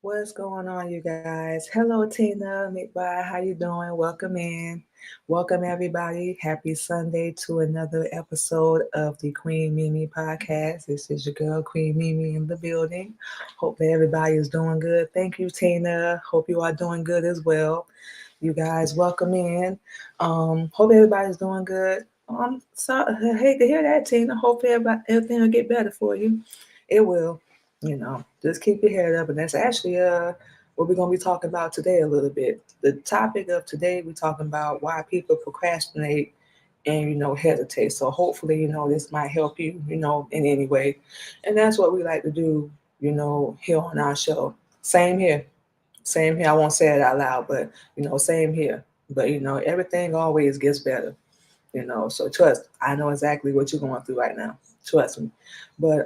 What's going on, you guys? Hello, Tina, McBride. How you doing? Welcome in. Welcome, everybody. Happy Sunday to another episode of the Queen Mimi Podcast. This is your girl, Queen Mimi, in the building. Hope that everybody is doing good. Thank you, Tina. Hope you are doing good as well. You guys, welcome in. Hope everybody's doing good. I hate to hear that, Tina. Hope everything will get better for you. It will. Just keep your head up. And that's actually what we're gonna be talking about today a little bit. The topic of today, we're talking about why people procrastinate and hesitate. So hopefully, this might help you, in any way. And that's what we like to do, here on our show. Same here. Same here. I won't say it out loud, but same here. But everything always gets better. So trust, I know exactly what you're going through right now. Trust me. But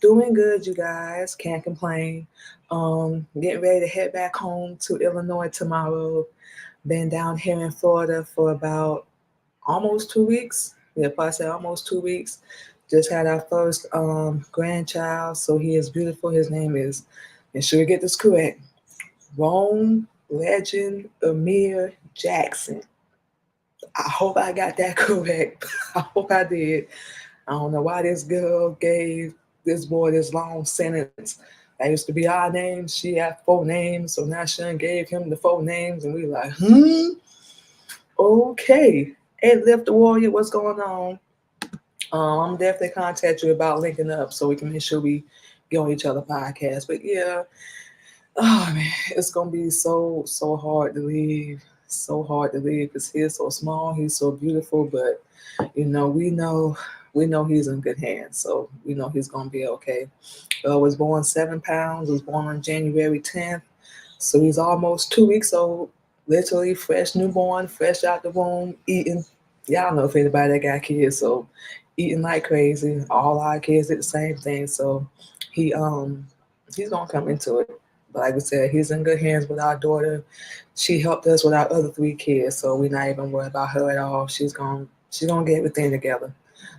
doing good, you guys. Can't complain. Getting ready to head back home to Illinois tomorrow. Been down here in Florida for about almost 2 weeks. Yeah, probably say almost 2 weeks. Just had our first grandchild, so he is beautiful. His name is, and should we get this correct, Rome Legend Amir Jackson. I hope I got that correct. I hope I did. I don't know why this girl gave this boy this long sentence. That used to be our name. She had 4 names, so now Sean gave him the 4 names, and we like, okay. Hey, Lift the Warrior, what's going on? I'm definitely contact you about linking up so we can make sure we get on each other podcast. But yeah, oh man, it's gonna be so hard to leave. So hard to leave because he's so small, he's so beautiful, but we know he's in good hands, so we know he's gonna be okay. Was born 7 pounds, was born on January 10th, so he's almost 2 weeks old, literally fresh newborn, fresh out the womb, eating. Y'all know if anybody that got kids, so eating like crazy. All our kids did the same thing, so he he's gonna come into it. But like we said, he's in good hands with our daughter. She helped us with our other 3 kids, so we're not even worried about her at all. She's gonna get everything together.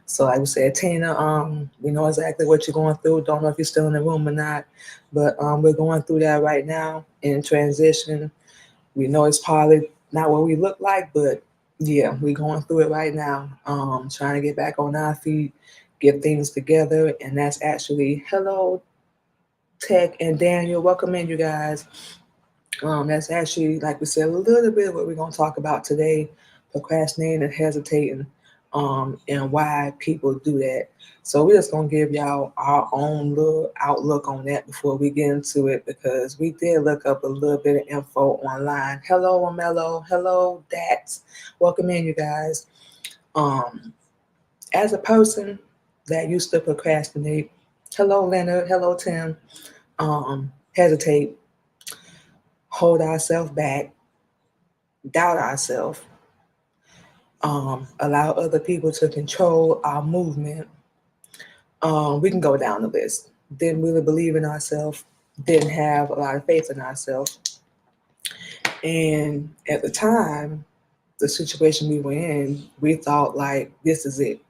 So like we said, Tina, we know exactly what you're going through. Don't know if you're still in the room or not, but we're going through that right now in transition. We know it's probably not what we look like, but yeah, we're going through it right now. Trying to get back on our feet, get things together, and that's actually hello, Tech and Daniel. Welcome in, you guys. That's actually, like we said, a little bit of what we're going to talk about today, procrastinating and hesitating, and why people do that. So we're just going to give y'all our own little outlook on that before we get into it, because we did look up a little bit of info online. Hello, Amello. Hello, Dats. Welcome in, you guys. Um, as a person that used to procrastinate, hello, Leonard. Hello, Tim. Hesitate, hold ourselves back, doubt ourselves, allow other people to control our movement. We can go down the list. Didn't really believe in ourselves, didn't have a lot of faith in ourselves. And at the time, the situation we were in, we thought like, this is it.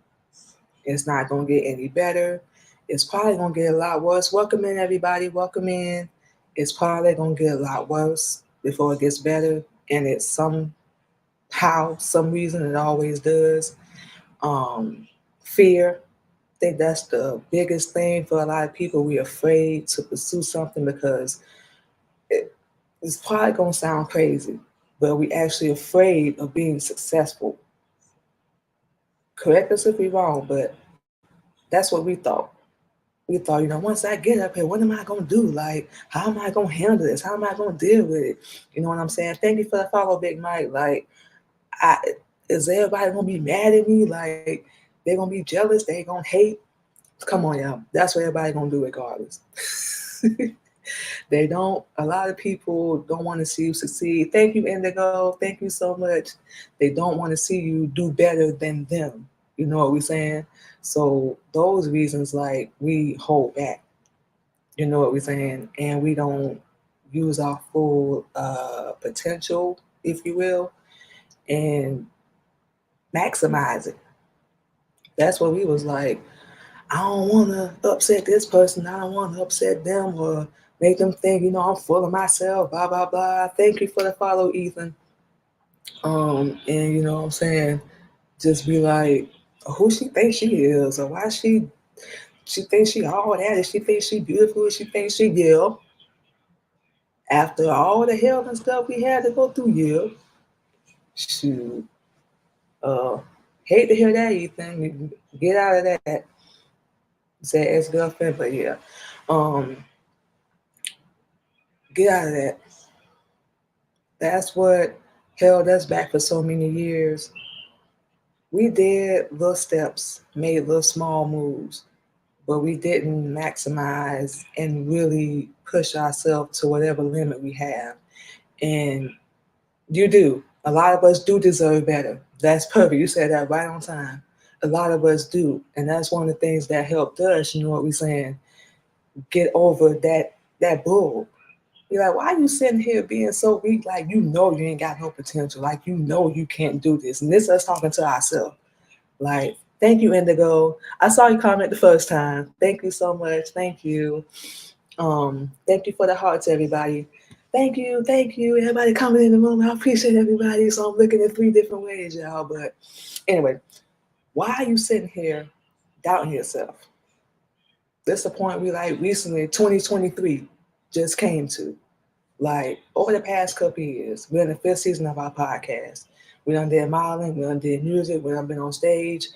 It's not going to get any better. It's probably going to get a lot worse. Welcome in, everybody. Welcome in. It's probably going to get a lot worse before it gets better. And it's some reason, it always does. Fear. I think that's the biggest thing for a lot of people. We're afraid to pursue something because it's probably going to sound crazy, but we actually afraid of being successful. Correct us if we're wrong, but that's what we thought. We thought, once I get up here, what am I going to do? Like, how am I going to handle this? How am I going to deal with it? You know what I'm saying? Thank you for the follow, Big Mike. Like, I is everybody going to be mad at me? Like, they're going to be jealous? They going to hate? Come on, y'all. That's what everybody going to do regardless. They don't, a lot of people don't want to see you succeed. Thank you, Indigo. Thank you so much. They don't want to see you do better than them. You know what we're saying? So those reasons, like, we hold back. You know what we're saying? And we don't use our full potential, if you will, and maximize it. That's what we was like. I don't want to upset this person. I don't want to upset them, or Make them think, I'm full of myself, blah, blah, blah. Thank you for the follow, Ethan. And you know what I'm saying? Just be like, who she thinks she is, or why she thinks she all that, and she thinks she beautiful, and she thinks she yeah. After all the hell and stuff we had to go through, yeah. Shoot. Uh hate to hear that, Ethan. Get out of that. Say ex girlfriend, but yeah. Um, get out of that. That's what held us back for so many years. We did little steps, made little small moves, but we didn't maximize and really push ourselves to whatever limit we have. And you do. A lot of us do deserve better. That's perfect. You said that right on time. A lot of us do. And that's one of the things that helped us, you know what we're saying, get over that bull. You're like, why are you sitting here being so weak? Like, you ain't got no potential. Like, you can't do this. And this us talking to ourselves. Like, thank you, Indigo. I saw you comment the first time. Thank you so much. Thank you. Thank you for the hearts, everybody. Thank you, everybody coming in the room. I appreciate everybody. So I'm looking at 3 different ways, y'all. But anyway, why are you sitting here doubting yourself? This is the point we like recently, 2023, just came to. Like over the past couple of years, we're in the 5th season of our podcast. We done did modeling, we done did music, we done been on stage,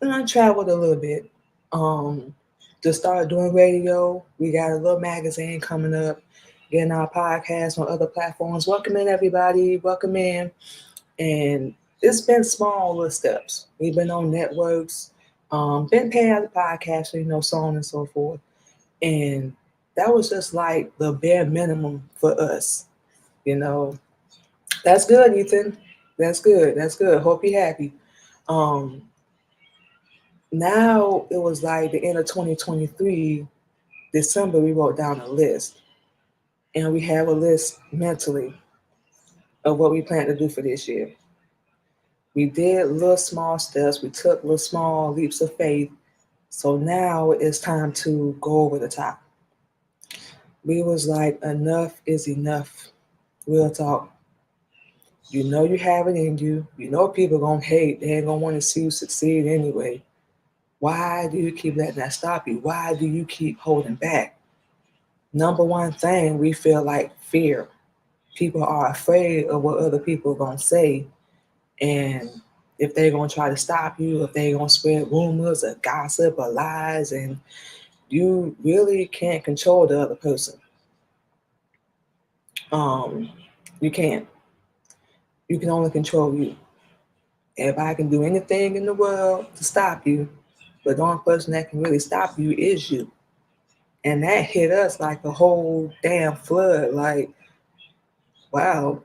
we done traveled a little bit. Um, just started doing radio. We got a little magazine coming up, getting our podcast on other platforms. Welcome in, everybody. Welcome in. And it's been small little steps. We've been on networks, been paying out the podcast, so on and so forth. And that was just like the bare minimum for us, you know. That's good, Ethan. That's good. That's good. Hope you're happy. Um, Now it was like the end of 2023, December, we wrote down a list. And we have a list mentally of what we plan to do for this year. We did little small steps, we took little small leaps of faith. So now it's time to go over the top. We was like, enough is enough. Real talk. You know you have it in you. You know people gonna hate. They ain't gonna want to see you succeed anyway. Why do you keep letting that stop you? Why do you keep holding back? Number one thing, we feel like fear. People are afraid of what other people are gonna say, and if they're gonna try to stop you, if they're gonna spread rumors or gossip or lies, and you really can't control the other person. Um, you can't. You can only control you. Everybody can do anything in the world to stop you, but the only person that can really stop you is you. And that hit us like a whole damn flood. Like, wow,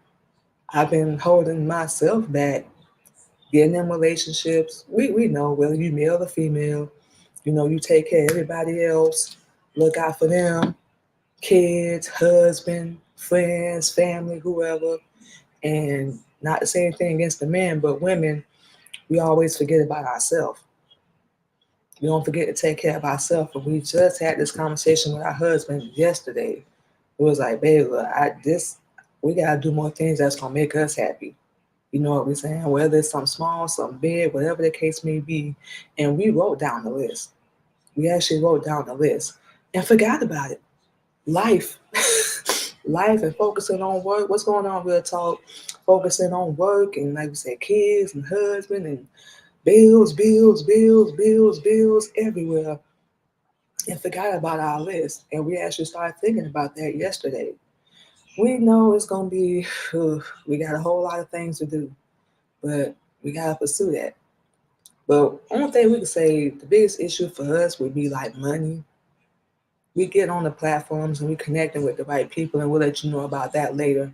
I've been holding myself back, getting in relationships. We know whether you male or female, you take care of everybody else, look out for them, kids, husband, friends, family, whoever. And not to say anything against the men, but women, we always forget about ourselves. We don't forget to take care of ourselves. And we just had this conversation with our husband yesterday. It was like, babe, look, we gotta do more things that's gonna make us happy. You know what we're saying? Whether it's something small, something big, whatever the case may be. And we wrote down the list. We actually wrote down the list and forgot about it. Life. Life and focusing on work. What's going on, real talk? Focusing on work and like we said, kids and husband and bills, bills, bills, bills, bills everywhere. And forgot about our list. And we actually started thinking about that yesterday. We know it's gonna be we got a whole lot of things to do, but we gotta pursue that. But only thing we can say the biggest issue for us would be like money. We get on the platforms and we connecting with the right people, and we'll let you know about that later.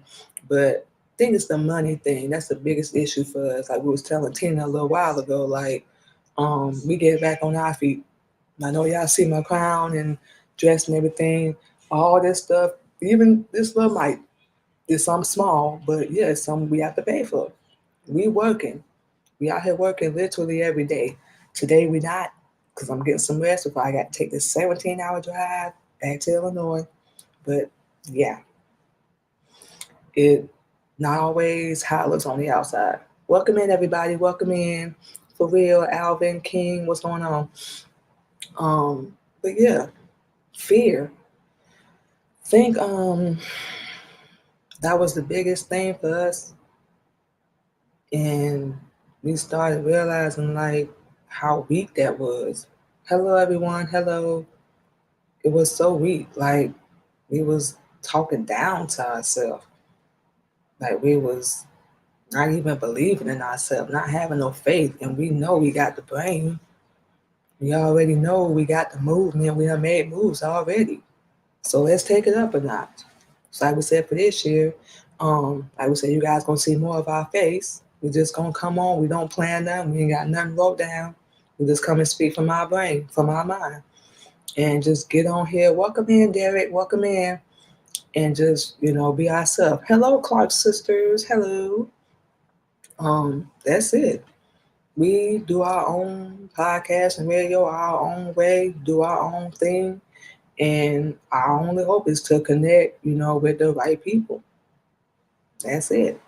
But I think it's the money thing. That's the biggest issue for us. Like we was telling Tina a little while ago, like we get back on our feet. I know y'all see my crown and dress and everything, all this stuff. Even this little mic is something small, but yeah, it's something we have to pay for. We working. We out here working literally every day. Today we not, because I'm getting some rest before I got to take this 17-hour drive back to Illinois. But yeah, it not always how it looks on the outside. Welcome in, everybody. Welcome in. For real, Alvin King, what's going on? Um, but yeah, fear. Think that was the biggest thing for us, and we started realizing like how weak that was. Hello, everyone. Hello. It was so weak. Like we was talking down to ourselves. Like we was not even believing in ourselves, not having no faith, and we know we got the brain. We already know we got the movement. We done made moves already. So let's take it up a notch. So like we said for this year, like we said, you guys gonna see more of our face. We just gonna come on. We don't plan nothing. We ain't got nothing wrote down. We just come and speak from our brain, from our mind, and just get on here. Welcome in, Derek. Welcome in, and just be ourselves. Hello, Clark sisters. Hello. That's it. We do our own podcast and radio our own way, do our own thing, and our only hope is to connect, with the right people. That's it.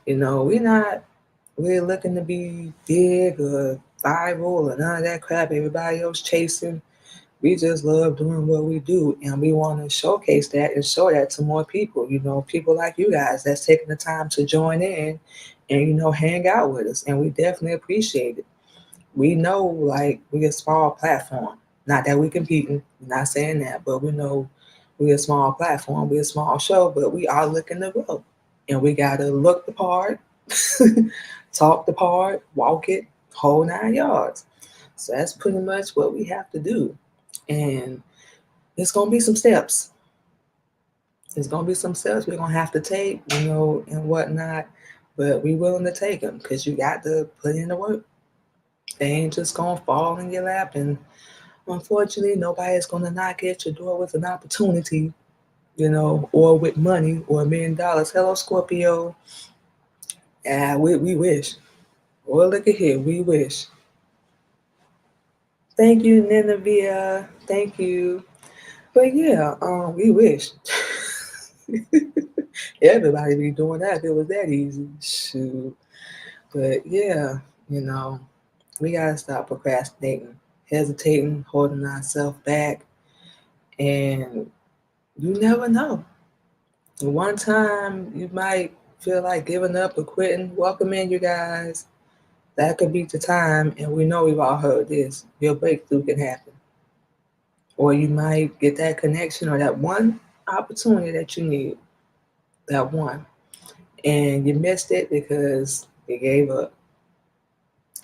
We're not really looking to be big or viral or none of that crap everybody else chasing. We just love doing what we do, and we want to showcase that and show that to more people. People like you guys that's taking the time to join in and hang out with us, and we definitely appreciate it. We know like we a small platform. Not that we competing, not saying that, but we know we a small platform, we a small show, but we are looking to grow. And we gotta look the part, talk the part, walk it, whole 9 yards. So that's pretty much what we have to do. And it's gonna be some steps. There's gonna be some steps we're gonna have to take, and whatnot. But we willing to take them because you got to put in the work. They ain't just gonna fall in your lap, and unfortunately, nobody's gonna knock at your door with an opportunity, or with money or $1 million. Hello, Scorpio. We wish. Well, look at here, we wish. Thank you, Nineveh. Thank you. But yeah, we wish. Everybody be doing that if it was that easy. Shoot. But yeah, you know, we gotta stop procrastinating, hesitating, holding ourselves back, and you never know. One time you might feel like giving up or quitting. Welcome in, you guys. That could be the time, and we know we've all heard this. Your breakthrough can happen, or you might get that connection or that one opportunity that you need. That one, and you missed it because you gave up.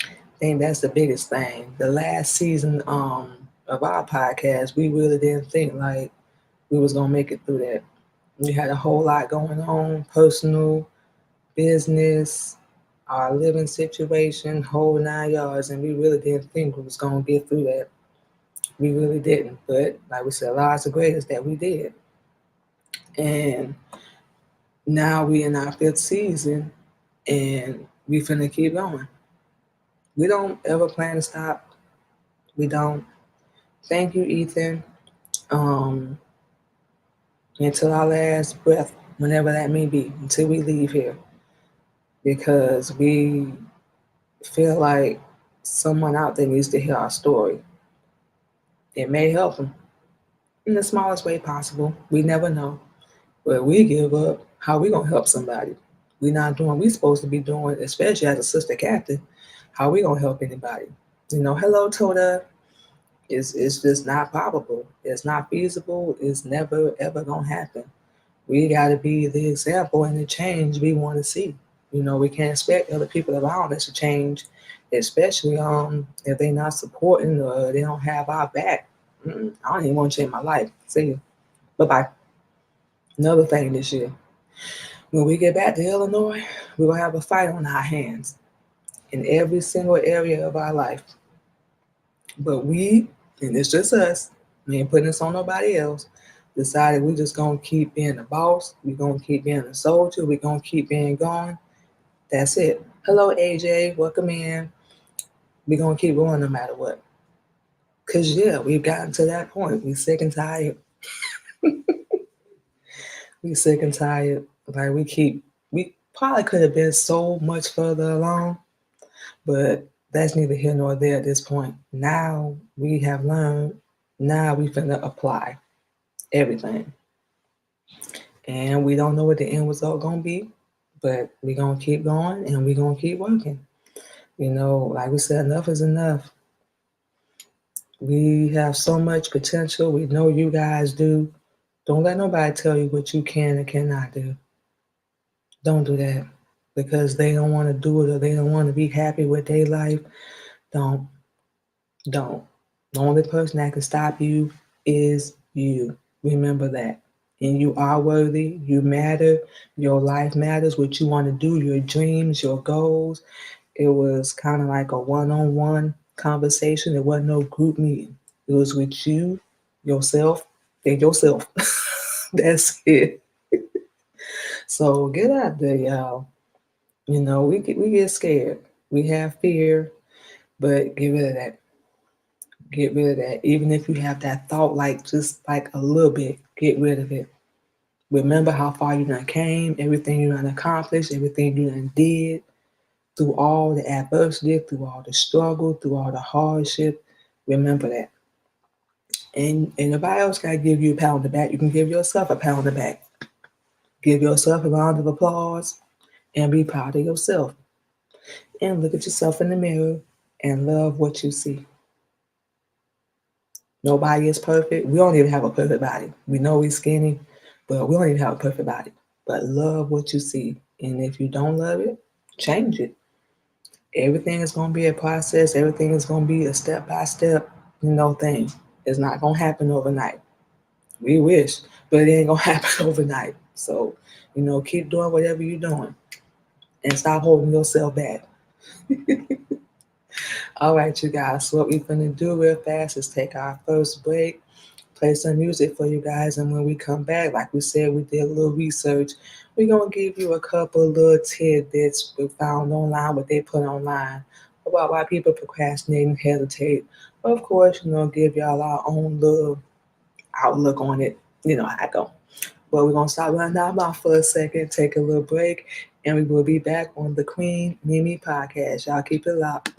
I think that's the biggest thing. The last season of our podcast, we really didn't think like we was gonna make it through that. We had a whole lot going on, personal, business, our living situation, whole 9 yards, and we really didn't think we was gonna get through that. We really didn't. But like we said, God's the greatest that we did. And now we in our fifth season and we finna keep going. We don't ever plan to stop. We don't. Thank you, Ethan. Um, until our last breath, whenever that may be, until we leave here. Because we feel like someone out there needs to hear our story. It may help them in the smallest way possible. We never know. But we give up. How we gonna help somebody? We not doing what we supposed to be doing, especially as a sister captain. How we gonna help anybody? Hello Toda. It's just not probable. It's not feasible. It's never ever gonna happen. We gotta be the example and the change we want to see. We can't expect other people around us to change, especially if they're not supporting or they don't have our back. I don't even want to change my life. See you. Bye bye. Another thing this year. When we get back to Illinois, we're gonna have a fight on our hands in every single area of our life. But we, and it's just us, we ain't putting this on nobody else, decided we just gonna keep being the boss, we're gonna keep being a soldier, we're gonna keep being gone. That's it. Hello AJ, welcome in. We're gonna keep going no matter what. Cause yeah, we've gotten to that point. We sick and tired. We sick and tired. Like we probably could have been so much further along, but that's neither here nor there at this point. Now we have learned. Now we finna apply everything, and we don't know what the end result gonna be, but we gonna keep going and we gonna keep working. Like we said, enough is enough. We have so much potential. We know you guys do. Don't let nobody tell you what you can and cannot do. Don't do that because they don't want to do it or they don't want to be happy with their life. Don't. Don't. The only person that can stop you is you. Remember that. And you are worthy. You matter. Your life matters. What you want to do, your dreams, your goals. It was kind of like a one-on-one conversation. It wasn't no group meeting. It was with you, yourself, and yourself. That's it. So get out there, y'all. We get scared. We have fear, but get rid of that. Get rid of that. Even if you have that thought, like just like a little bit, get rid of it. Remember how far you done came, everything you done accomplished, everything you done did, through all the adversity, through all the struggle, through all the hardship. Remember that. And nobody else gotta give you a pat on the back. You can give yourself a pat on the back. Give yourself a round of applause and be proud of yourself. And look at yourself in the mirror and love what you see. Nobody is perfect. We don't even have a perfect body. We know we're skinny, but we don't even have a perfect body. But love what you see. And if you don't love it, change it. Everything is going to be a process. Everything is going to be a step by step, thing. It's not going to happen overnight. We wish, but it ain't going to happen overnight. So, keep doing whatever you're doing and stop holding yourself back. All right, you guys. So what we're going to do real fast is take our first break, play some music for you guys. And when we come back, like we said, we did a little research. We're going to give you a couple of little tidbits we found online, what they put online about why people procrastinate and hesitate. Of course, give y'all our own little outlook on it. You know how I go. But we're going to stop running our mouth for a second, take a little break, and we will be back on the Queen Mimi Podcast. Y'all keep it locked.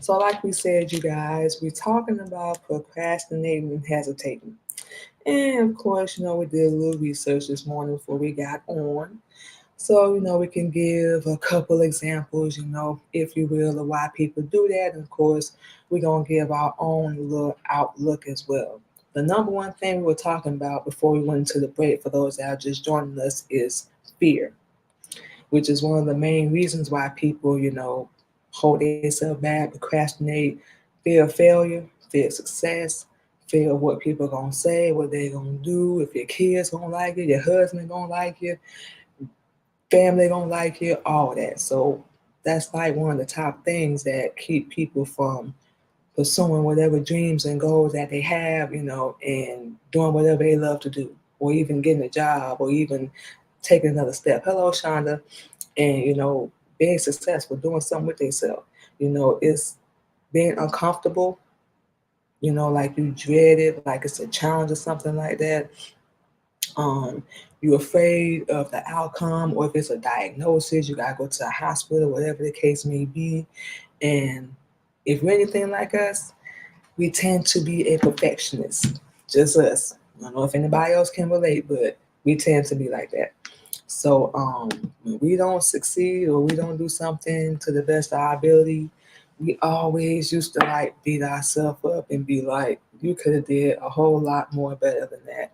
So, like we said, you guys, we're talking about procrastinating and hesitating. And of course, we did a little research this morning before we got on. So, we can give a couple examples, if you will, of why people do that. And of course, we're going to give our own little outlook as well. The number one thing we were talking about before we went into the break, for those that are just joining us, is fear, which is one of the main reasons why people, hold themselves back, procrastinate, fear of failure, fear of success, fear of what people are going to say, what they're going to do, if your kids going to like it, your husband going to like you, family don't like you, all that. So that's like one of the top things that keep people from pursuing whatever dreams and goals that they have, and doing whatever they love to do, or even getting a job, or even taking another step. Hello, Shonda. And, being successful, doing something with themselves. It's being uncomfortable, like you dread it, like it's a challenge or something like that. um, you're afraid of the outcome, or if it's a diagnosis, you gotta go to a hospital, whatever the case may be. And if you're anything like us, we tend to be a perfectionist, just us. I don't know if anybody else can relate, but we tend to be like that. So when we don't succeed or we don't do something to the best of our ability, we always used to like beat ourselves up and be like, you could have did a whole lot more better than that,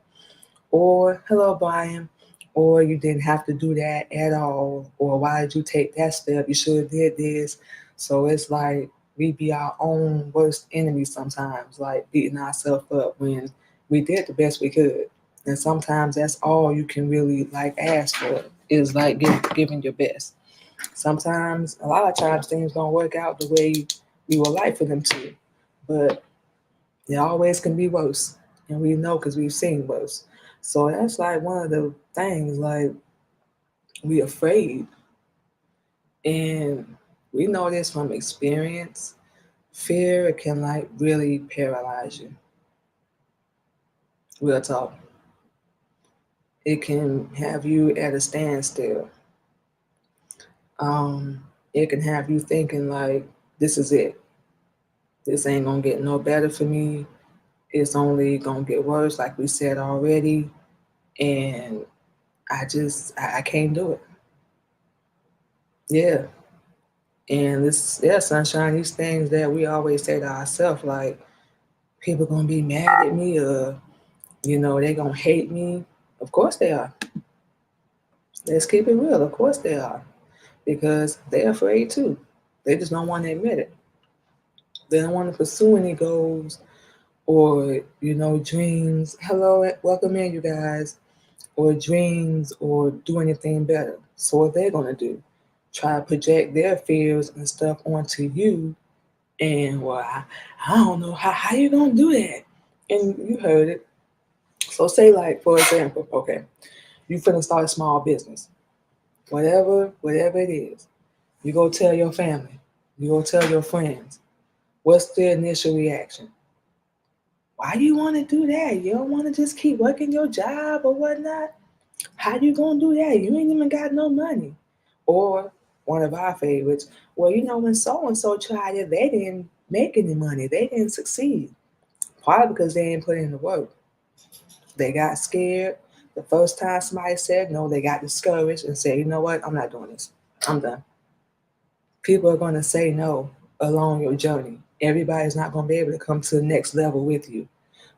or hello Brian, or you didn't have to do that at all, or why did you take that step, you should have did this. So it's like we be our own worst enemy sometimes, like beating ourselves up when we did the best we could. And sometimes that's all you can really like ask for, is like giving your best. Sometimes, a lot of times, things don't work out the way we would like for them to, but it always can be worse, and we know because we've seen worse. So that's like one of the things. Like, we afraid, and we know this from experience. Fear, it can like really paralyze you. Real talk. It can have you at a standstill. Um, it can have you thinking like, this is it. This ain't gonna get no better for me. It's only gonna get worse, like we said already. And I can't do it. Yeah. And this, yeah, sunshine, these things that we always say to ourselves, like, people gonna be mad at me, or, they gonna hate me. Of course they are. Let's keep it real. Of course they are. Because they're afraid too. They just don't want to admit it. They don't want to pursue any goals or, dreams. Hello, welcome in, you guys. Or dreams, or do anything better. So what they're gonna do? Try to project their fears and stuff onto you. And well, I don't know how you gonna do that. And you heard it. So say, like, for example, okay, you finna start a small business, whatever it is. You go tell your family, you go tell your friends. What's their initial reaction? Why do you want to do that? You don't want to just keep working your job or whatnot? How you gonna do that? You ain't even got no money. Or one of our favorites, well, when so and so tried it, they didn't make any money. They didn't succeed. Probably because they didn't put in the work. They got scared. The first time somebody said no, they got discouraged and said, you know what, I'm not doing this. I'm done. People are going to say no along your journey. Everybody's not going to be able to come to the next level with you.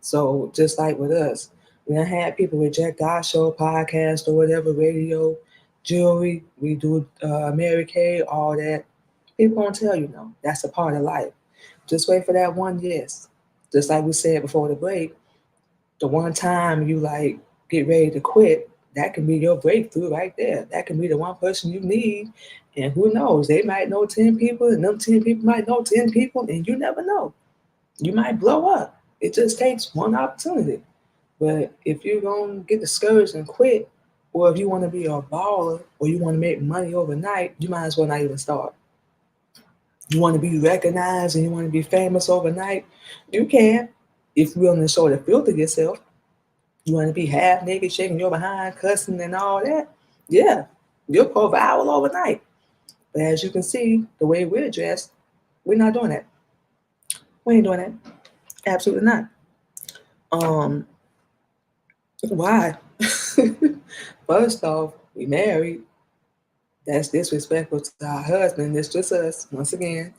So just like with us, we done had people reject our show, podcast, or whatever, radio, jewelry. We do Mary Kay, all that. People gonna tell you no. That's a part of life. Just wait for that one yes. Just like we said before the break, the one time you like get ready to quit, that can be your breakthrough right there. That can be the one person you need. And who knows? They might know 10 people, and them 10 people might know 10 people, and you never know. You might blow up. It just takes one opportunity. But if you're going to get discouraged and quit, or if you want to be a baller, or you want to make money overnight, you might as well not even start. You want to be recognized and you want to be famous overnight, you can. If you're willing to show the filter yourself, you want to be half naked, shaking your behind, cussing and all that, yeah, you'll go viral overnight. But as you can see, the way we're dressed, we're not doing that. We ain't doing that. Absolutely not. Um, why? First off, we married. That's disrespectful to our husband. It's just us, once again.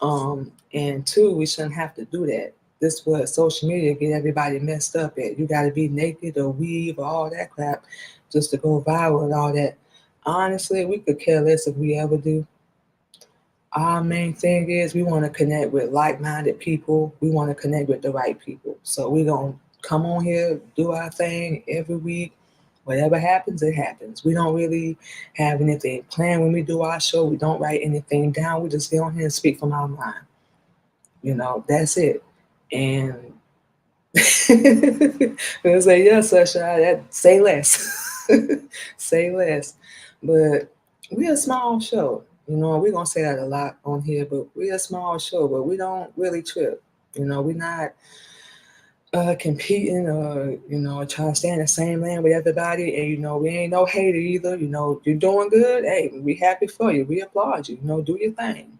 And two, we shouldn't have to do that. This what social media get everybody messed up at. You got to be naked or weave or all that crap just to go viral and all that. Honestly, we could care less if we ever do. Our main thing is we want to connect with like-minded people. We want to connect with the right people. So we're going to come on here, do our thing every week. Whatever happens, it happens. We don't really have anything planned when we do our show. We don't write anything down. We just get on here and speak from our mind. That's it. And we'll say, yes, Sunshine, say less. Say less. But we're a small show. We're going to say that a lot on here, but we're a small show, but we don't really trip. We're not competing or, trying to stay in the same lane with everybody. And, we ain't no hater either. You're doing good. Hey, we happy for you. We applaud you. Do your thing.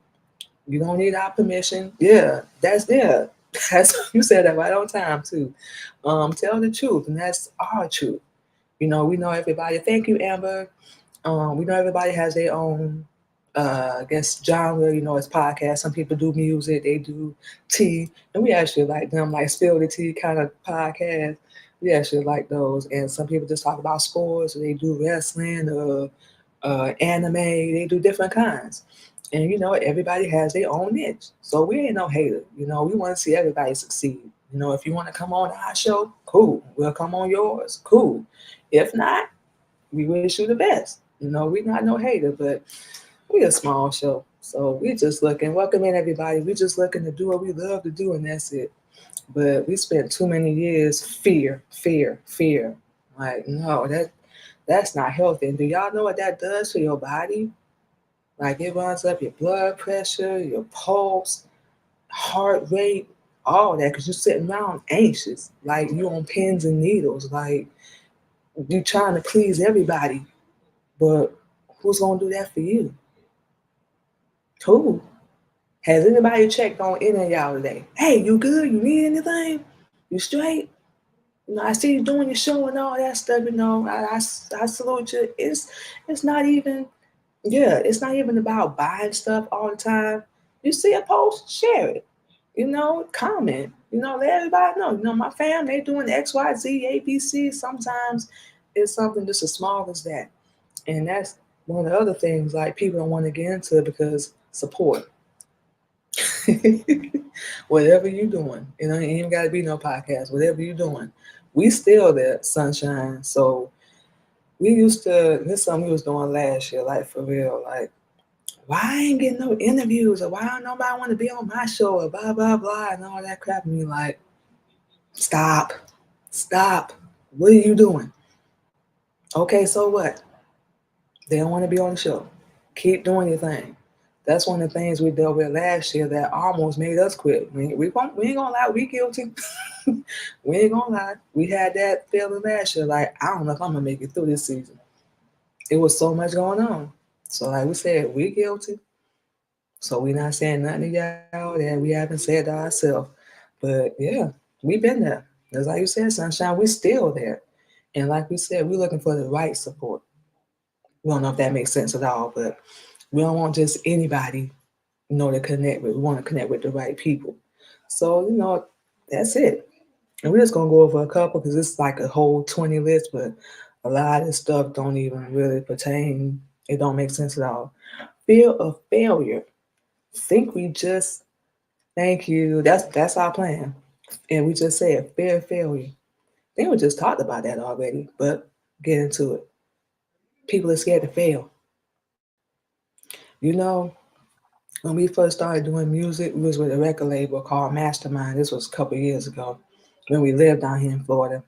You don't need our permission. Yeah, that's there. That's you said that right on time too. Tell the truth, and that's our truth. We know everybody. Thank you, Amber. We know everybody has their own, I guess, genre. It's podcast. Some people do music. They do tea, and we actually like them, like spill the tea kind of podcast. We actually like those. And some people just talk about sports. Or they do wrestling or anime. They do different kinds. And everybody has their own niche. So we ain't no hater. We want to see everybody succeed. If you want to come on our show, cool. We'll come on yours, cool. If not, we wish you the best. We're not no hater, but we a small show. So we just looking, welcome in everybody. We just looking to do what we love to do, and that's it. But we spent too many years fear, fear, fear. Like, no, that's not healthy. And do y'all know what that does to your body? Like it runs up your blood pressure, your pulse, heart rate, all that, because you're sitting around anxious, like you on pins and needles, like you trying to please everybody. But who's gonna do that for you? Who? Has anybody checked on any of y'all today? Hey, you good? You need anything? You straight? I see you doing your show and all that stuff. I salute you. It's not even it's not even about buying stuff all the time. You see a post, share it. Comment. Let everybody know. My fam, they doing X, Y, Z, A, B, C. Sometimes it's something just as small as that. And that's one of the other things like people don't want to get into because support. Whatever you doing, it ain't even got to be no podcast. Whatever you doing, we still there, sunshine. So we used to. This is something we was doing last year, like for real. Like, why I ain't getting no interviews, or why don't nobody want to be on my show, or blah blah blah, and all that crap. And you like, stop, stop. What are you doing? Okay, so what? They don't want to be on the show. Keep doing your thing. That's one of the things we dealt with last year that almost made us quit. We ain't gonna lie, we guilty. We ain't gonna lie. We had that feeling last year, like, I don't know if I'm gonna make it through this season. It was so much going on. So like we said, we guilty. So we not saying nothing to y'all that we haven't said to ourselves. But yeah, we've been there. Just like you said, sunshine, we still there. And like we said, we're looking for the right support. We don't know if that makes sense at all, but we don't want just anybody, to connect with. We want to connect with the right people. So, that's it. And we're just gonna go over a couple because it's like a whole 20 list, but a lot of stuff don't even really pertain. It don't make sense at all. Fear of failure. Think we just thank you. That's our plan. And we just said fear of failure. I think we just talked about that already, but get into it. People are scared to fail. You know, when we first started doing music, we was with a record label called Mastermind. This was a couple years ago when we lived down here in Florida.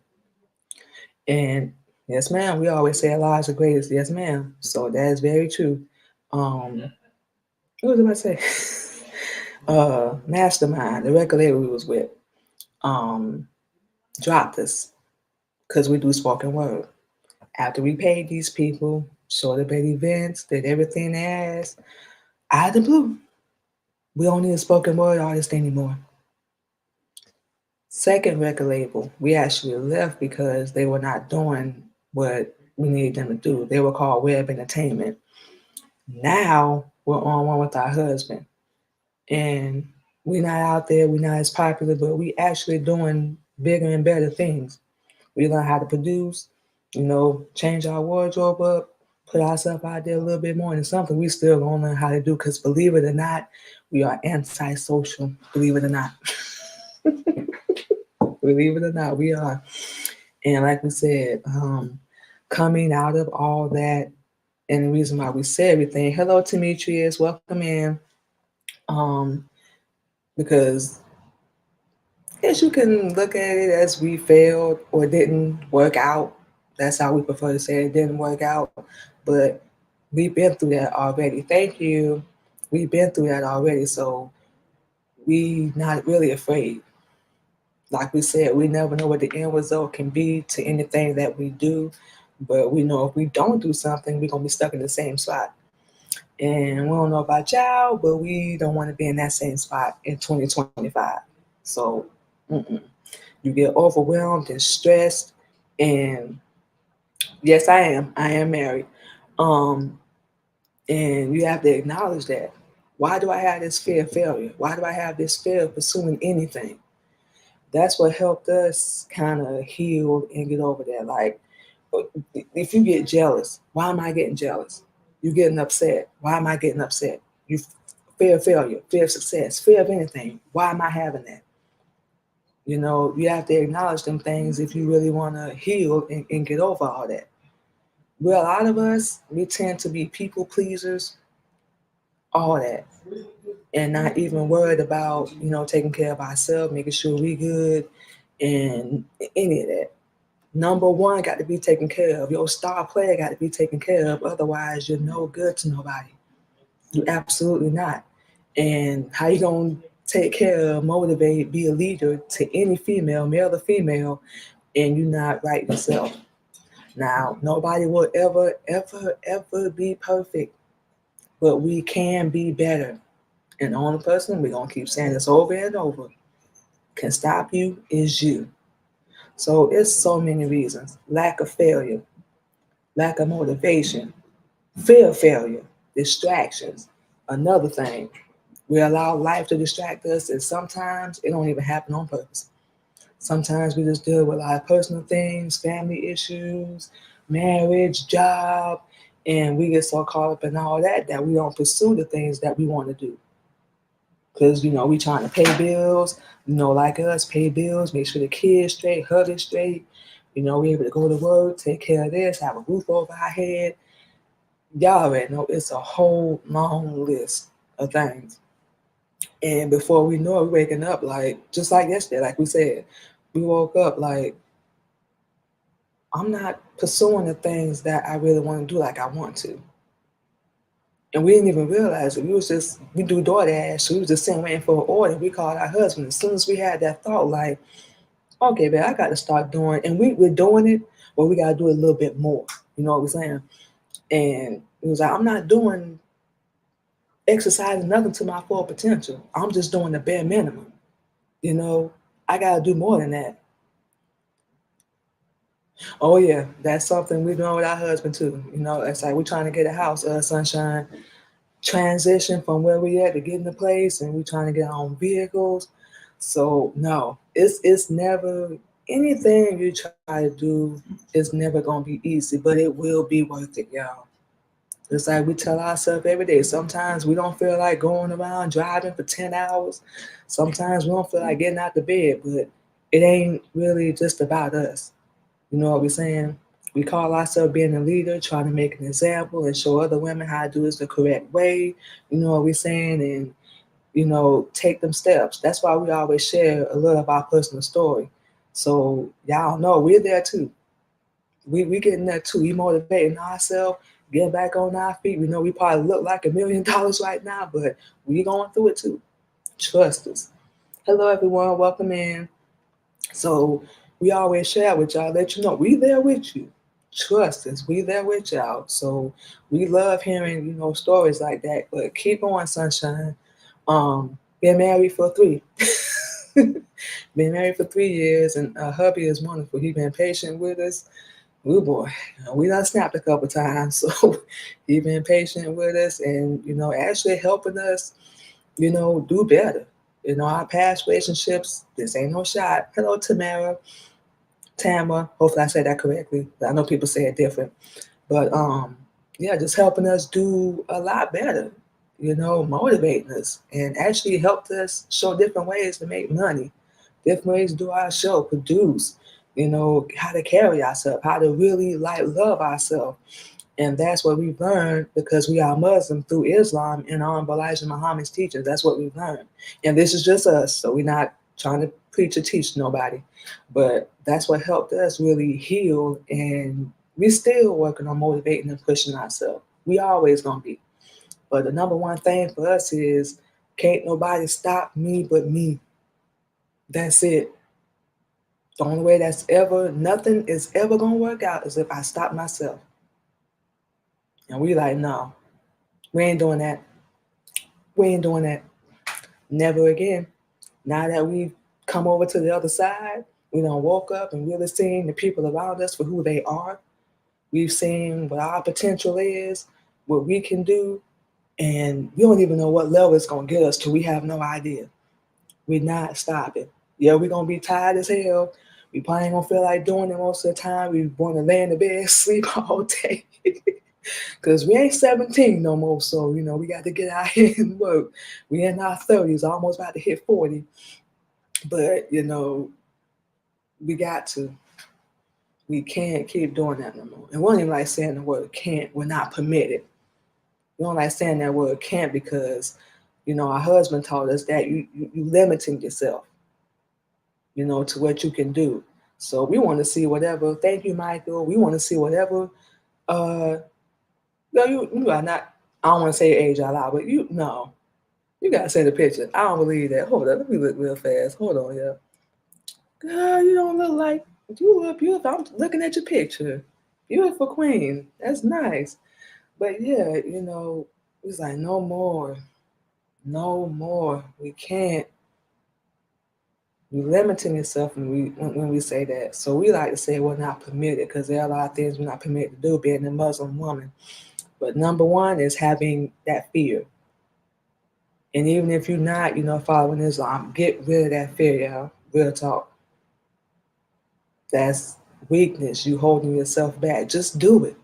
And yes, ma'am, we always say our lives are greatest. Yes, ma'am. So that is very true. Um, what was I about to say? Mastermind, the record label we was with, um, dropped us because we do spoken word. After we paid these people, showed up at events, did everything they asked, out of the blue, we don't need a spoken word artist anymore. Second record label, we actually left because they were not doing what we needed them to do. They were called Web Entertainment. Now we're on one with our husband, and we're not out there, we're not as popular, but we actually doing bigger and better things. We learn how to produce, change our wardrobe up, put ourselves out there a little bit more, and it's something we still gonna learn how to do. Because believe it or not, we are antisocial. Believe it or not, believe it or not, we are. And like we said, coming out of all that, and the reason why we say everything. Hello, Demetrius, welcome in. Um, because yes, you can look at it as we failed or didn't work out. That's how we prefer to say it didn't work out. But we've been through that already. Thank you. We've been through that already. So we not really afraid. Like we said, we never know what the end result can be to anything that we do. But we know if we don't do something, we're gonna be stuck in the same spot. And we don't know about y'all, but we don't want to be in that same spot in 2025. So mm-mm. You get overwhelmed and stressed. And yes, I am. I am married. Um, and you have to acknowledge that. Why do I have this fear of failure? Why do I have this fear of pursuing anything? That's what helped us kind of heal and get over that. Like, if you get jealous, why am I getting jealous? You getting upset. Why am I getting upset? You fear of failure, fear of success, fear of anything. Why am I having that? You have to acknowledge them things if you really want to heal and get over all that. Well, a lot of us, we tend to be people pleasers, all that, and not even worried about, taking care of ourselves, making sure we good, and any of that. Number one got to be taken care of. Your star player got to be taken care of. Otherwise, you're no good to nobody. You absolutely not. And how you gonna take care of, motivate, be a leader to any female, male or female, and you not right yourself? Now, nobody will ever, ever, ever be perfect, but we can be better. And the only person, we're gonna keep saying this over and over, can stop you is you. So it's so many reasons. Lack of failure, lack of motivation, fear of failure, distractions. Another thing, we allow life to distract us, and sometimes it don't even happen on purpose. Sometimes we just deal with our personal things, family issues, marriage, job, and we get so caught up in all that that we don't pursue the things that we want to do. Because, we trying to pay bills, like us, pay bills, make sure the kids straight, husband straight, we able to go to work, take care of this, have a roof over our head. Y'all already know it's a whole long list of things. And before we know it, we're waking up like, just like yesterday, like we said, we woke up like, I'm not pursuing the things that I really want to do like I want to. And we didn't even realize it. We do DoorDash, so we was just sitting waiting for an order. We called our husband. As soon as we had that thought, like, okay, man, I got to start doing, and we're doing it, but we got to do it a little bit more. You know what we're saying? And it was like, I'm not doing exercising nothing to my full potential. I'm just doing the bare minimum. You know, I got to do more than that. Oh yeah, that's something we're doing with our husband too. It's like we're trying to get a house, sunshine, transition from where we at to get in the place, and we're trying to get our own vehicles. So no, it's never anything you try to do is never gonna be easy, but it will be worth it, y'all. It's like we tell ourselves every day. Sometimes we don't feel like going around driving for 10 hours. Sometimes we don't feel like getting out the bed, but it ain't really just about us. You know what we're saying? We call ourselves being a leader, trying to make an example and show other women how to do it the correct way. You know what we're saying? And, take them steps. That's why we always share a little of our personal story. So y'all know we're there too. We getting there too. We motivating ourselves, getting back on our feet. We know we probably look like $1 million right now, but we going through it too. Trust us. Hello everyone, welcome in. So we always share with y'all, let you know we there with you. Trust us, we there with y'all. So we love hearing, stories like that. But keep on, sunshine. Been married for 3. Been married for 3 years, and hubby is wonderful. He been patient with us. Oh boy, we done snapped a couple times, so he been patient with us, and actually helping us, do better. Our past relationships. This ain't no shot. Hello, Tamara. Hopefully, I said that correctly. I know people say it different, but yeah, just helping us do a lot better. Motivating us and actually helped us show different ways to make money, different ways to do our show, produce. How to carry ourselves, how to really love ourselves. And that's what we've learned because we are Muslim through Islam and Elijah Muhammad's teachings. That's what we've learned. And this is just us, so we're not trying to preach or teach nobody. But that's what helped us really heal, and we're still working on motivating and pushing ourselves. We always gonna be. But the number one thing for us is can't nobody stop me but me. That's it. The only way nothing is ever gonna work out is if I stop myself. And we like, no, we ain't doing that. We ain't doing that. Never again. Now that we've come over to the other side, we done woke up and really seen the people around us for who they are. We've seen what our potential is, what we can do, and we don't even know what level it's gonna get us to. We have no idea. We're not stopping. Yeah, we're gonna be tired as hell. We probably ain't gonna feel like doing it most of the time. We want to lay in the bed, sleep all day. Because we ain't 17 no more, so we got to get out here and work. We in our 30s, almost about to hit 40. But we got to. We can't keep doing that no more. And we don't even like saying the word can't. We're not permitted. We don't like saying that word can't because, our husband taught us that you limiting yourself, to what you can do. So we want to see whatever. Thank you, Michael. We want to see whatever. No, you are not. I don't want to say your age out loud, but no. You gotta send a picture. I don't believe that. Hold up, let me look real fast. Hold on, yeah. Girl, you don't look like you look beautiful. I'm looking at your picture. Beautiful queen. That's nice. But yeah, it's like no more. No more. We can't. You're limiting yourself when we say that. So we like to say we're not permitted because there are a lot of things we're not permitted to do being a Muslim woman. But number one is having that fear. And even if you're not, following Islam, get rid of that fear, y'all. Real talk. That's weakness. You holding yourself back. Just do it.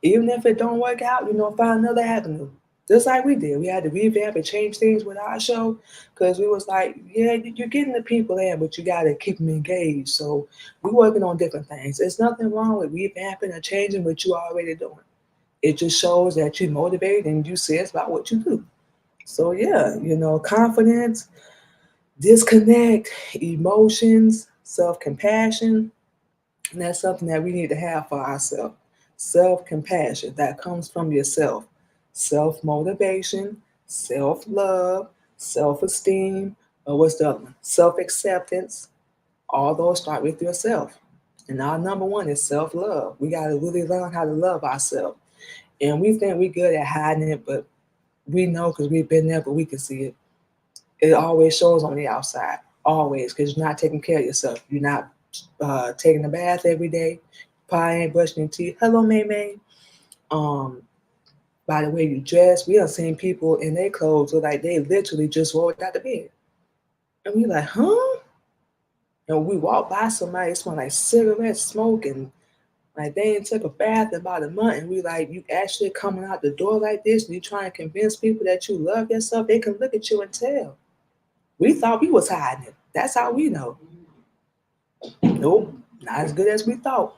Even if it don't work out, find another avenue. Just like we did. We had to revamp and change things with our show because we was like, yeah, you're getting the people in, but you got to keep them engaged. So we're working on different things. There's nothing wrong with revamping or changing what you already doing. It just shows that you're motivated and you serious about what you do. So yeah, confidence, disconnect, emotions, self-compassion, and that's something that we need to have for ourselves. Self-compassion that comes from yourself. Self-motivation, self-love, self-esteem, or what's the other one? Self-acceptance. All those start with yourself. And our number one is self-love. We got to really learn how to love ourselves. And we think we're good at hiding it, but we know because we've been there, but we can see it. It always shows on the outside, always, because you're not taking care of yourself. You're not taking a bath every day. Probably ain't brushing your teeth. Hello, May May. By the way you dress, we done seen people in their clothes look like they literally just rolled out the bed. And we like, huh? And we walk by somebody, it smell like cigarette smoke and like they ain't took a bath in about a month, and we like, you actually coming out the door like this, and you trying to convince people that you love yourself, they can look at you and tell. We thought we was hiding it. That's how we know. Nope, not as good as we thought.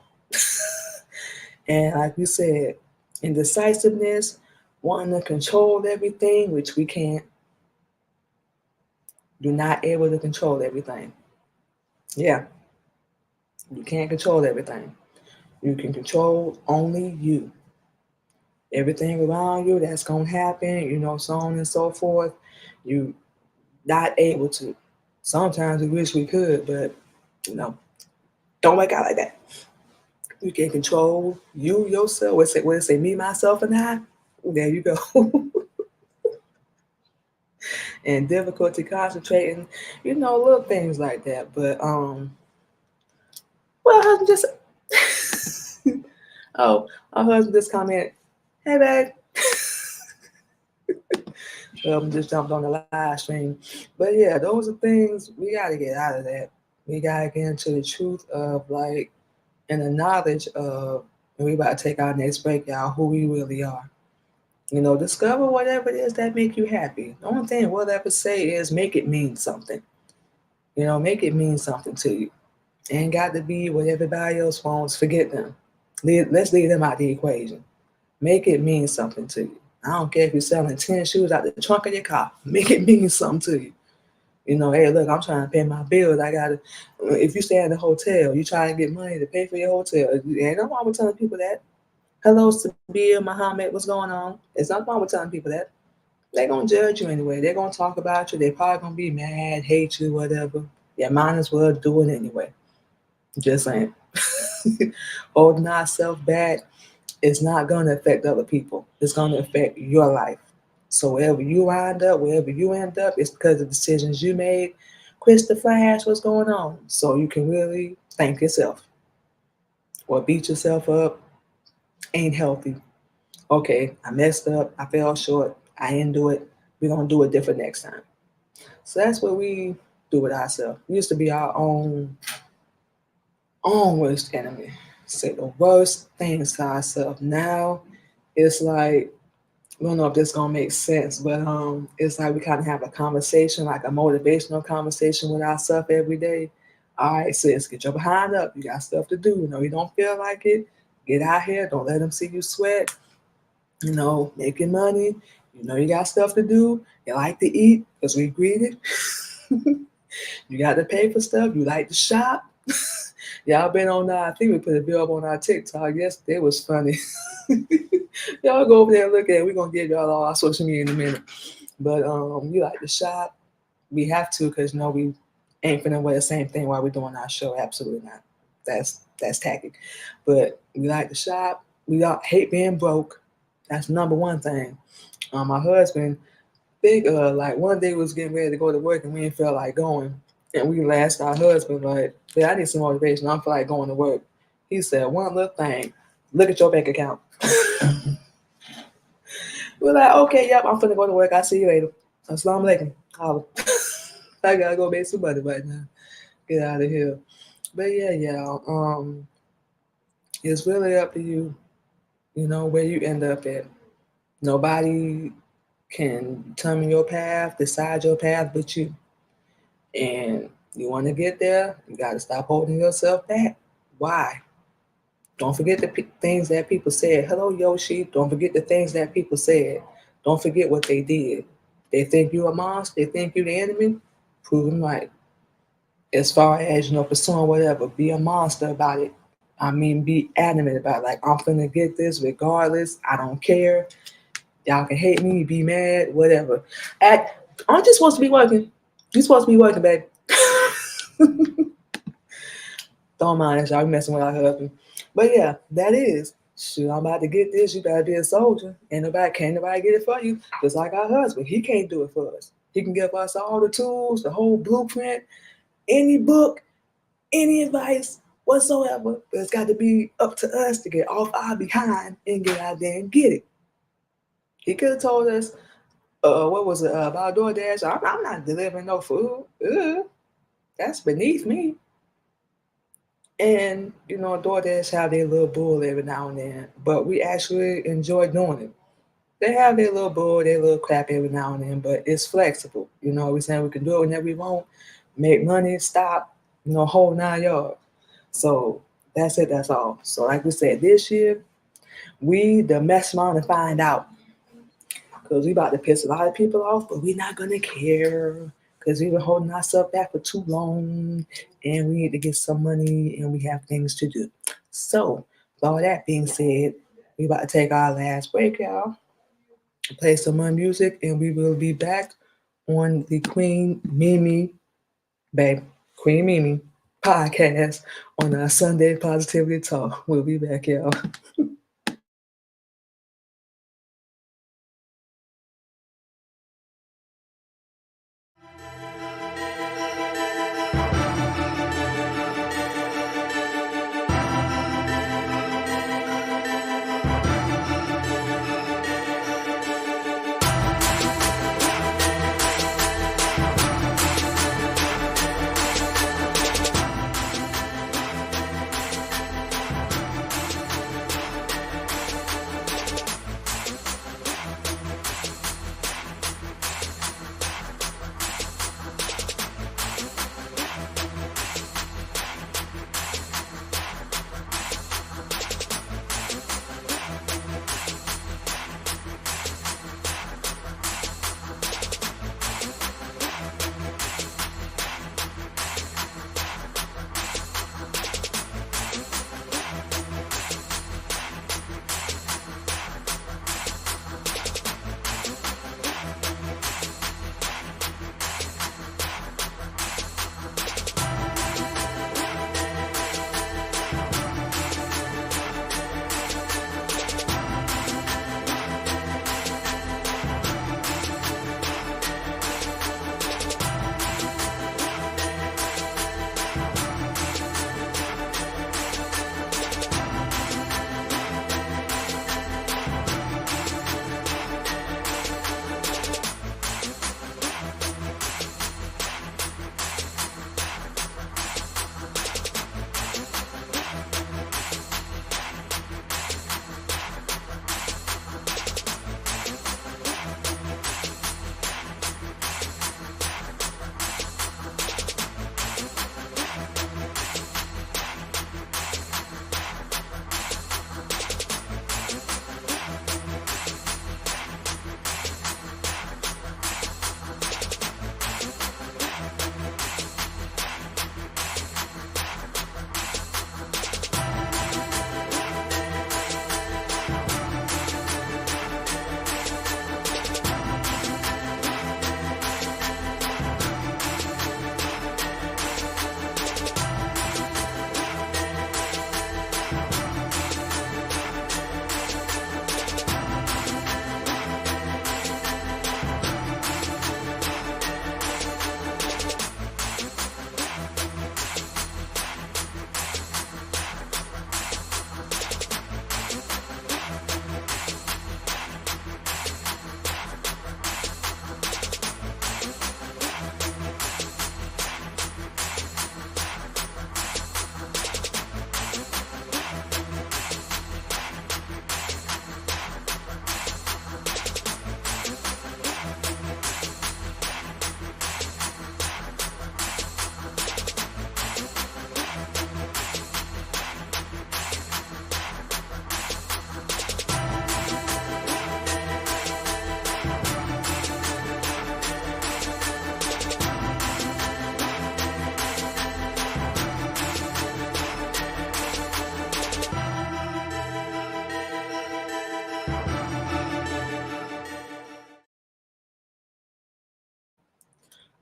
And like we said, indecisiveness, wanting to control everything, which we can't. You're not able to control everything. Yeah, you can't control everything. You can control only you. Everything around you that's gonna happen, so on and so forth. You not able to. Sometimes we wish we could, but don't work out like that. You can control you yourself. What it say? Me, myself, and I. There you go. and difficulty concentrating, little things like that. But well, husband just oh, our husband just commented, "Hey, babe." Just jumped on the live stream. But yeah, those are things we got to get out of that. We got to get into the truth of like, and the knowledge of, and we about to take our next break, y'all, who we really are. Discover whatever it is that make you happy. The only thing we'll ever say is make it mean something. Make it mean something to you. Ain't got to be what everybody else wants. Forget them. Let's leave them out the equation. Make it mean something to you. I don't care if you're selling 10 shoes out the trunk of your car. Make it mean something to you. Hey, look, I'm trying to pay my bills. I got to, if you stay in the hotel, you trying to get money to pay for your hotel. Ain't no wrong with telling people that. Hello, Sabir, Muhammad, what's going on? It's not wrong with telling people that. They're going to judge you anyway. They're going to talk about you. They're probably going to be mad, hate you, whatever. Yeah, might as well do it anyway. Just saying. Holding ourselves back, it's not going to affect other people. It's going to affect your life. So wherever you wind up, wherever you end up, it's because of decisions you made. Chris the Flash, what's going on? So you can really thank yourself or beat yourself up. Ain't healthy. Okay, I messed up. I fell short. I didn't do it. We're going to do it different next time. So that's what we do with ourselves. We used to be our own worst enemy. Say the worst things to ourselves. Now it's like, I don't know if this gonna make sense, but it's like we kind of have a conversation, like a motivational conversation with ourselves every day. All right, sis, get your behind up. You got stuff to do. You don't feel like it. Get out here. Don't let them see you sweat. Making money. You got stuff to do. You like to eat because we greedy. You got to pay for stuff. You like to shop. Y'all been on I think we put a bill up on our TikTok yesterday. It was funny. Y'all go over there and look at it. We're gonna give y'all all our social media in a minute. But we like to shop. We have to because we ain't finna wear the same thing while we're doing our show. Absolutely not. That's tacky. But we like to shop. We don't hate being broke. That's number one thing. My husband, big like one day we was getting ready to go to work and we didn't feel like going. And we asked our husband, like, yeah, I need some motivation. I don't feel like going to work. He said, one little thing, look at your bank account. We're like, okay, yep, I'm finna go to work. I'll see you later. Assalamu alaikum. Holla. I gotta go make some money right now. Get out of here. But yeah, it's really up to you, where you end up at. Nobody can determine your path, decide your path but you. And you want to get there, you got to stop holding yourself back. Why? Don't forget the things that people said. Hello, Yoshi. Don't forget the things that people said. Don't forget what they did. They think you a monster. They think you the enemy. Prove them right. As far as, pursuing whatever, be a monster about it. I mean, be adamant about it. Like, I'm finna get this regardless. I don't care. Y'all can hate me, be mad, whatever. Aren't you supposed to be working? You supposed to be working, baby. Don't mind us, y'all. We messing with our husband. But yeah, that is. Shoot, I'm about to get this. You better be a soldier. Can't nobody get it for you. Just like our husband. He can't do it for us. He can give us all the tools, the whole blueprint, any book, any advice whatsoever. But it's got to be up to us to get off our behind and get out there and get it. He could have told us, what was it, about DoorDash? I'm not delivering no food. That's beneath me. And DoorDash have their little bull every now and then, but we actually enjoy doing it. They have their little bull, their little crap every now and then, but it's flexible. We're saying we can do it whenever we want, make money, stop, whole 9 yards. So that's it, that's all. So like we said, this year, we the mess around and find out. Because we about to piss a lot of people off, but we're not gonna care because we've been holding ourselves back for too long and we need to get some money and we have things to do. So, with all that being said, we about to take our last break, y'all. Play some more music and we will be back on the Queen Mimi, babe, Queen Mimi podcast on our Sunday Positivity Talk. We'll be back, y'all.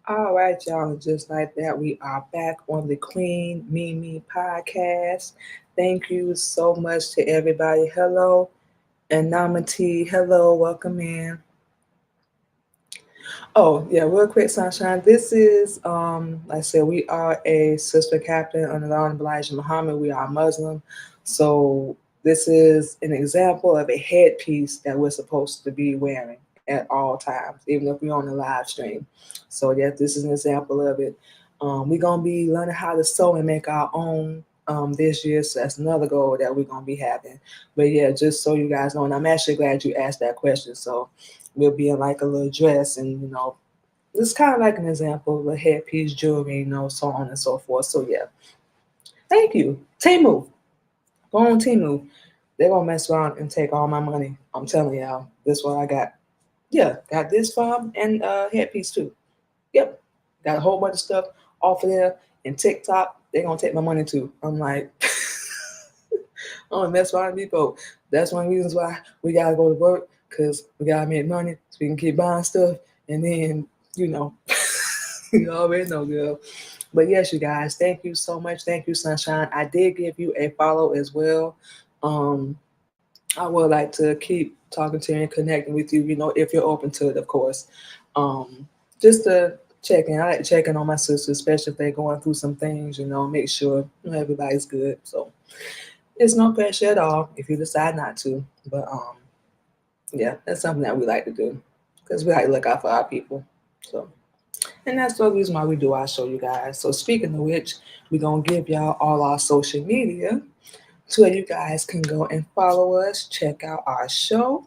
All right, y'all. And just like that, we are back on the Queen Mimi podcast. Thank you so much to everybody. Hello, Anonymity. Hello, welcome in. Oh, yeah, real quick, Sunshine. This is, like I said, we are a sister captain under the Honorable Elijah Muhammad. We are Muslim. So this is an example of a headpiece that we're supposed to be wearing at all times, even if we're on the live stream. So, yeah, this is an example of it. We're going to be learning how to sew and make our own this year. So that's another goal that we're going to be having. But, yeah, just so you guys know, and I'm actually glad you asked that question. So, we'll be in like a little dress and it's kind of like an example of a headpiece jewelry, so on and so forth. So yeah, thank you. Timu. Go on Timu. They're gonna mess around and take all my money. I'm telling y'all, this is what I got. Yeah, got this from and headpiece too. Yep. Got a whole bunch of stuff off of there and TikTok. They're gonna take my money too. I'm like I'm gonna mess around with people. That's one of the reasons why we gotta go to work, because we gotta make money so we can keep buying stuff and then, you know, you already know, girl. But yes, you guys, thank you so much. Thank you, Sunshine. I did give you a follow as well. Um, I would like to keep talking to you and connecting with you, if you're open to it, of course. Um, just to check in. I like checking on my sisters, especially if they're going through some things, make sure everybody's good. So it's no pressure at all if you decide not to. But yeah, that's something that we like to do because we like to look out for our people. So, and that's the reason why we do our show, you guys. So, speaking of which, we're going to give y'all all our social media so that you guys can go and follow us, check out our show,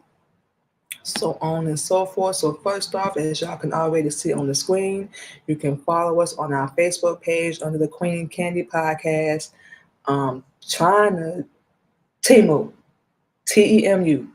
so on and so forth. So, first off, as y'all can already see on the screen, you can follow us on our Facebook page under the Queen Candy Podcast. Trying to Temu. TEMU.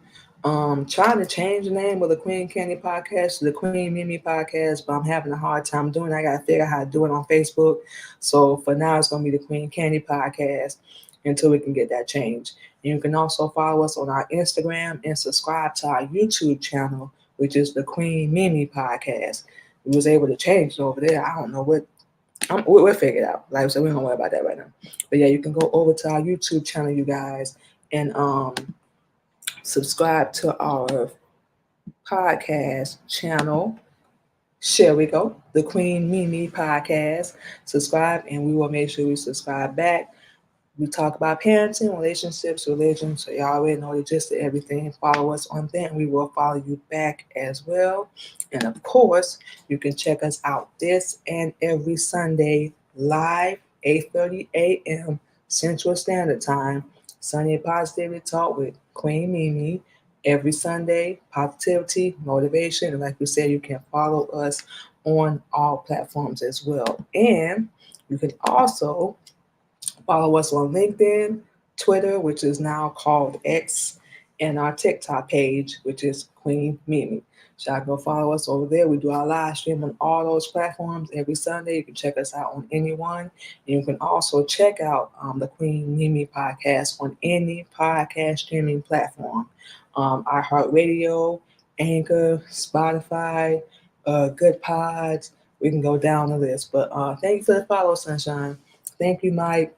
Trying to change the name of the Queen Candy Podcast to the Queen Mimi Podcast, but I'm having a hard time doing it. I gotta figure out how to do it on Facebook. So for now, it's gonna be the Queen Candy Podcast until we can get that changed. And you can also follow us on our Instagram and subscribe to our YouTube channel, which is the Queen Mimi Podcast. We was able to change it over there. I don't know what. We'll figure it out. Like I said, we don't worry about that right now. But yeah, you can go over to our YouTube channel, you guys, and subscribe to our podcast channel. Share we go, the Queen Mimi Podcast. Subscribe, and we will make sure we subscribe back. We talk about parenting, relationships, religion, so y'all already know the gist of everything. Follow us on that, and we will follow you back as well. And of course, you can check us out this and every Sunday live, 8:30 a.m. Central Standard Time. Sunday Positivity Talk with Queen Mimi. Every Sunday, positivity, motivation, and like we said, you can follow us on all platforms as well. And you can also follow us on LinkedIn, Twitter, which is now called X, and our TikTok page, which is Queen Mimi. So y'all go follow us over there. We do our live stream on all those platforms every Sunday. You can check us out on any one. And you can also check out the Queen Mimi podcast on any podcast streaming platform. iHeartRadio, Anchor, Spotify, Good Pods. We can go down the list. But thank you for the follow, Sunshine. Thank you, Mike,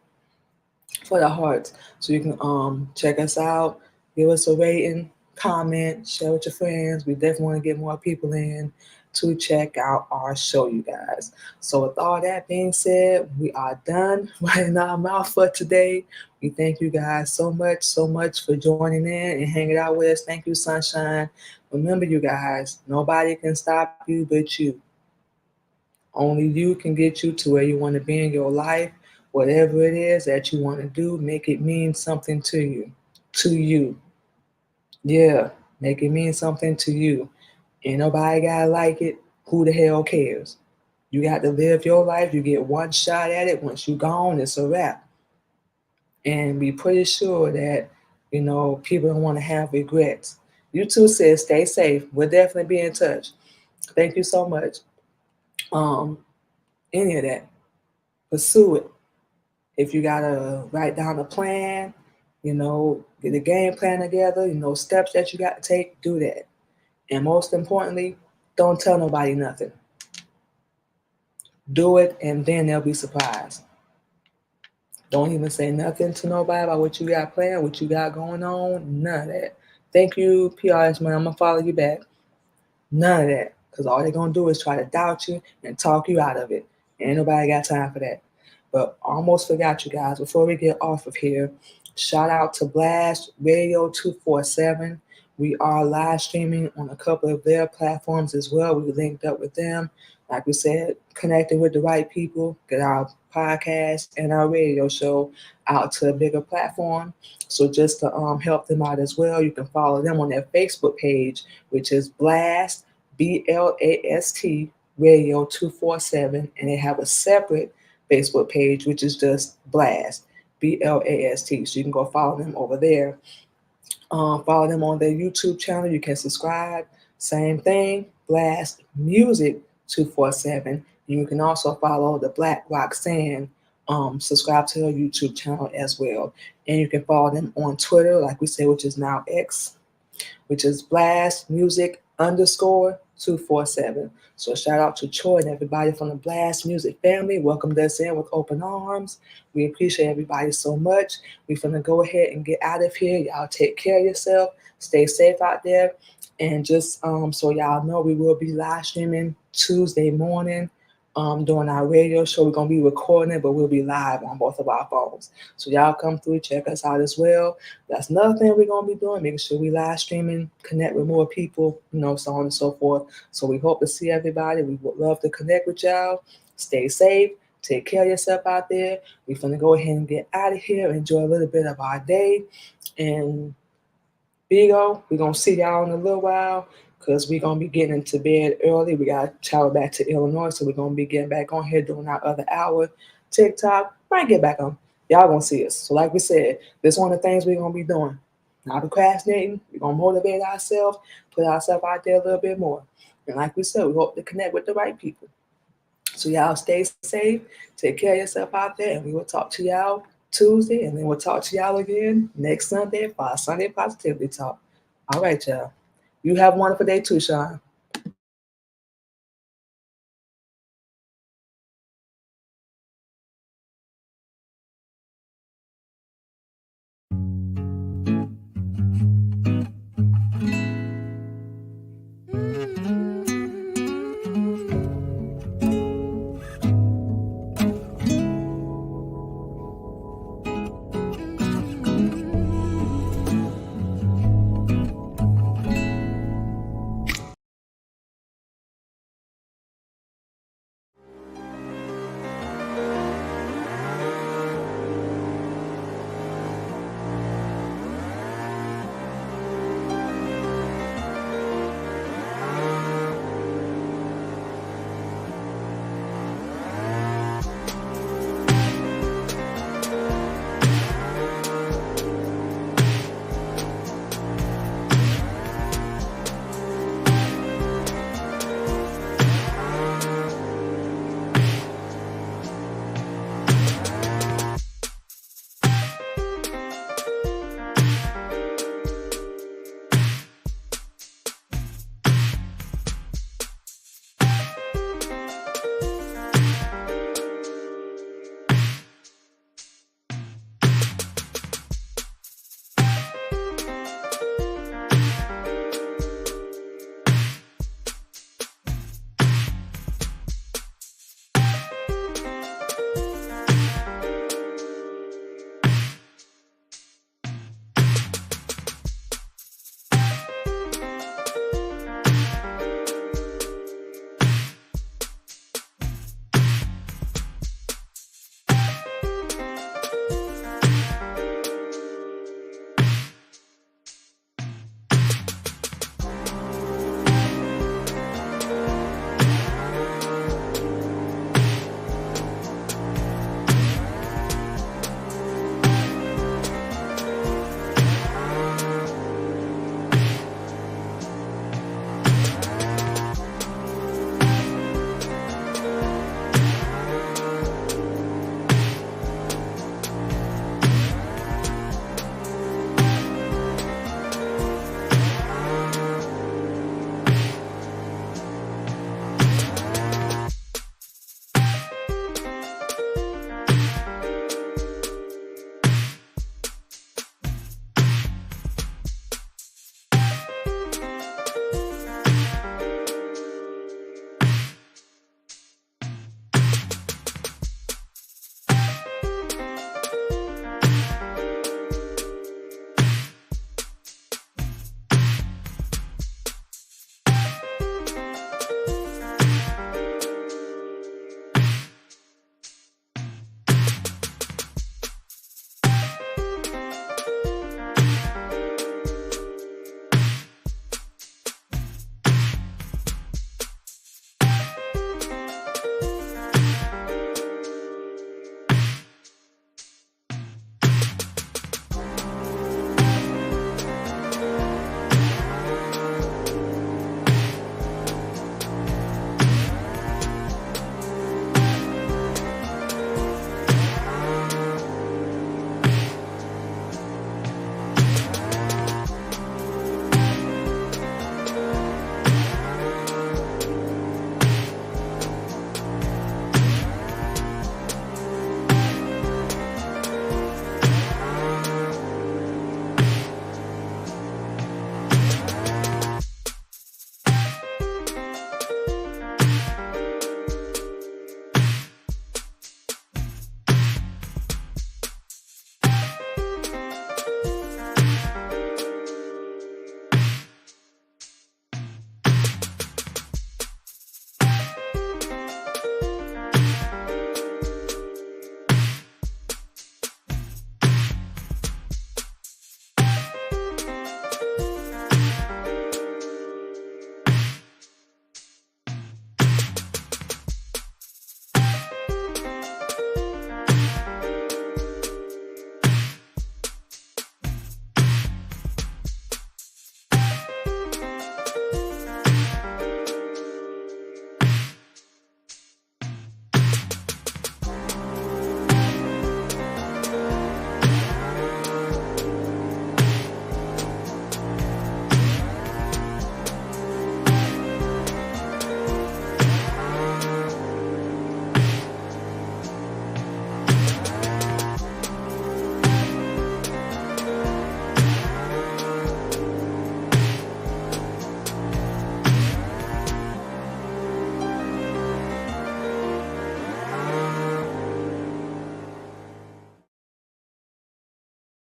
for the hearts. So you can check us out, give us a rating, comment, share with your friends. We definitely want to get more people in to check out our show, you guys. So with all that being said, we are done running our mouth for today. We thank you guys so much for joining in and hanging out with us. Thank you, Sunshine. Remember, you guys, nobody can stop you but you. Only you can get you to where you want to be in your life. Whatever it is that you want to do, make it mean something to you. To you. Yeah, make it mean something to you. Ain't nobody gotta like it. Who the hell cares? You got to live your life. You get one shot at it. Once you gone, it's a wrap. And be pretty sure that, people don't want to have regrets. You too said stay safe. We'll definitely be in touch. Thank you so much. Um, any of that. Pursue it. If you gotta write down a plan, get a game plan together, steps that you got to take, do that. And most importantly, don't tell nobody nothing. Do it, and then they'll be surprised. Don't even say nothing to nobody about what you got planned, what you got going on. None of that. Thank you, PRS man. I'm gonna follow you back. None of that. Because all they're going to do is try to doubt you and talk you out of it. Ain't nobody got time for that. But almost forgot you guys. Before we get off of here, shout out to Blast Radio 247. We are live streaming on a couple of their platforms as well. We linked up with them. Like we said, connecting with the right people, get our podcast and our radio show out to a bigger platform. So just to help them out as well, you can follow them on their Facebook page, which is Blast BLAST Radio 247, and they have a separate Facebook page, which is just Blast BLAST. So you can go follow them over there. Follow them on their YouTube channel. You can subscribe. Same thing, Blast Music 247. You can also follow the Black Roxanne. Subscribe to her YouTube channel as well. And you can follow them on Twitter, like we say, which is now X, which is Blast Music _ 247. So shout out to Troy and everybody from the Blast Music family. Welcomed us in with open arms. We appreciate everybody so much. We're gonna go ahead and get out of here. Y'all take care of yourself. Stay safe out there. And just so y'all know, we will be live streaming Tuesday morning during our radio show. We're gonna be recording it, but we'll be live on both of our phones. So y'all come through, check us out as well. That's another thing we're gonna be doing, making sure we live streaming, connect with more people, so on and so forth. So we hope to see everybody. We would love to connect with y'all. Stay safe, take care of yourself out there. We're gonna go ahead and get out of here, enjoy a little bit of our day. And Bigo, we're gonna see y'all in a little while because we're gonna be getting into bed early. We gotta travel back to Illinois, so we're gonna be getting back on here doing our other hour. TikTok, might get back on. Y'all gonna see us. So like we said, this is one of the things we're gonna be doing. Not procrastinating. We're gonna motivate ourselves, put ourselves out there a little bit more. And like we said, we hope to connect with the right people. So y'all stay safe, take care of yourself out there, and we will talk to y'all Tuesday, and then we'll talk to y'all again next Sunday for our Sunday Positivity Talk. All right, y'all. You have a wonderful day too, Sean.